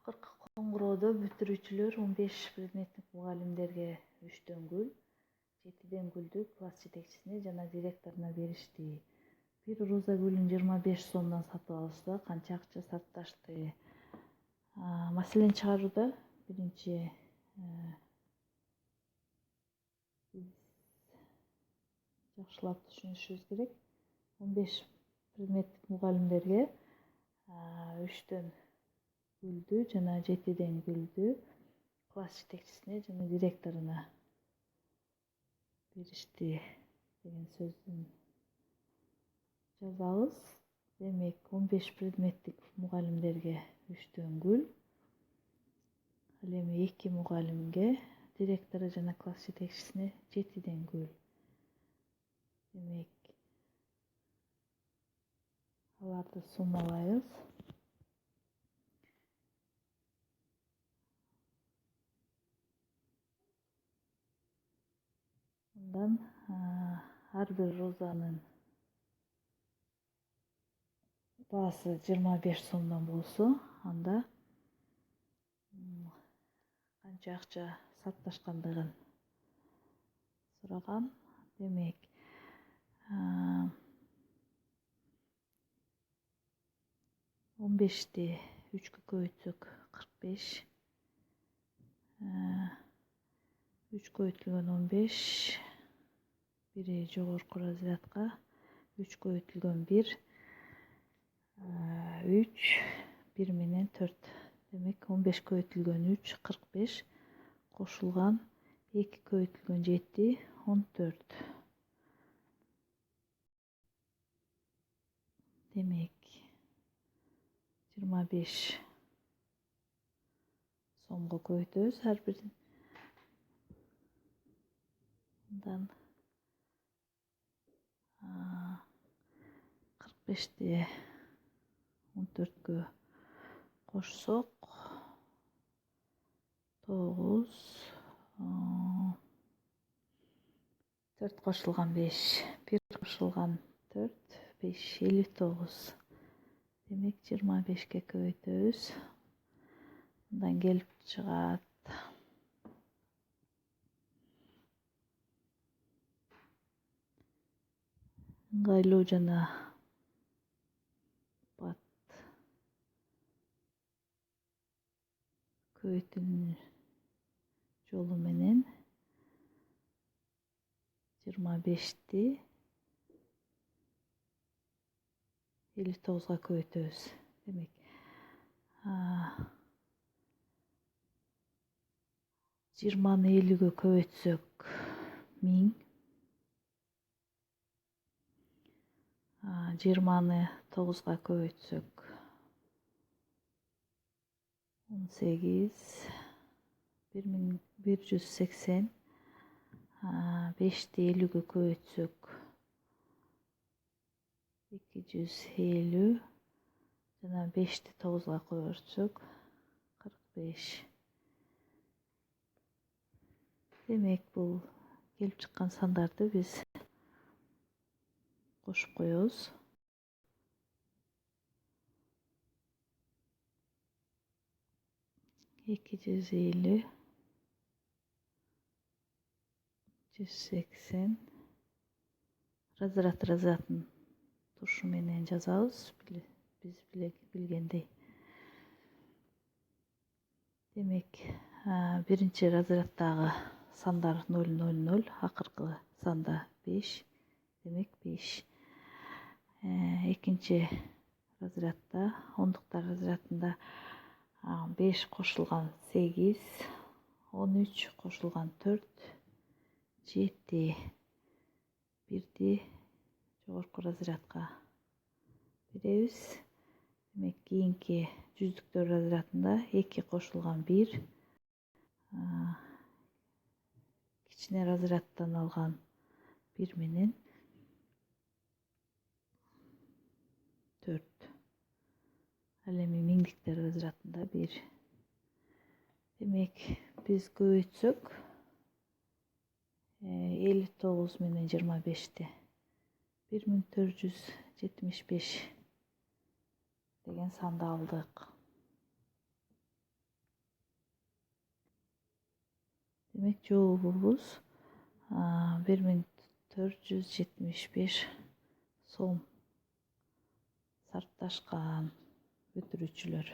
Акыркы коңгуроодо бүтүрүүчүлөр 15 предметтик мугалимдерге 3 гүл, 7 гүлдү класс жетекчисине жана директоруна беришти. Бир роза гүлүн 25 сомдон сатып алышта канча акча сарпташты? Маселени чыгарууда биринчи биз жакшылап түшүнүшүбүз керек. 15 предметтик мугалимдерге 3 гүлдү жана 7 гүлдү класс жетекчисине жана директоруна беришти деген сөздүн жазабыз. Демек 15 предметтик мугалимдерге 3 гүл, ал эми 2 мугалимге, директору жана класс жетекчисине 7 гүл. Демек аларды суммалайбыз. Андан ар бир розанын баасы 25 сомдон болсо, анда канча акча сарпташкандыгын сураган. Демек 15-ти 3-кө көбөйтсөк 45, 3 көбөйтүлгөн 15, бири жогорку разрядка, 3 көбөйтүлгөн 1, 3, 1 менен 4. Демек 15 көбөйтүлгөн 3 45, кошулган 2 көбөйтүлгөн 7 14. Демек 25 сомго көбөйтөбүз ар бирин. Андан 45-ти 14-кө кошсок 9, 4 кошулган 5, 1 кошулган 4, 5, 59. Демек 25-ке көбөйтөбүз. Андан келип чыгат 'ыңгайлуу жана бат көбөйтүүнүн жолу менен 25-ти 59-га көбөйтөбүз. Демек 20-ны 50-гө көбөйтсөк 1000, 20-ны 9-га көбөйтсөк 18, 1180, 5-ти 50-гө көбөйтсөк 250 жана 5-ти 9-га көбөйтсөк 45. Демек бул келип чыккан сандарды биз кошуп коебуз. 250, 180, разрядын тушу менен жазабыз, биз билгендей. Демек биринчи разряддагы сандар 000, акыркы санда 5, демек 5. Экинчи разрядда, ондуктар разрядында 5 кошулган 8, 13 кошулган 4, 7. Бирди жогорку разрядка беребиз. Демек кийинки жүздүктөр разрядында 2 кошулган 1, кичине разряддан алган 1 менен 4. Ал эми миңдиктер разрядында 1. Демек биз көбөйтсөк 59 менен 25-ти 1475 деген санды алдык. Демек жообубуз 1475 сом сарпташкан бүтүрүүчүлөр.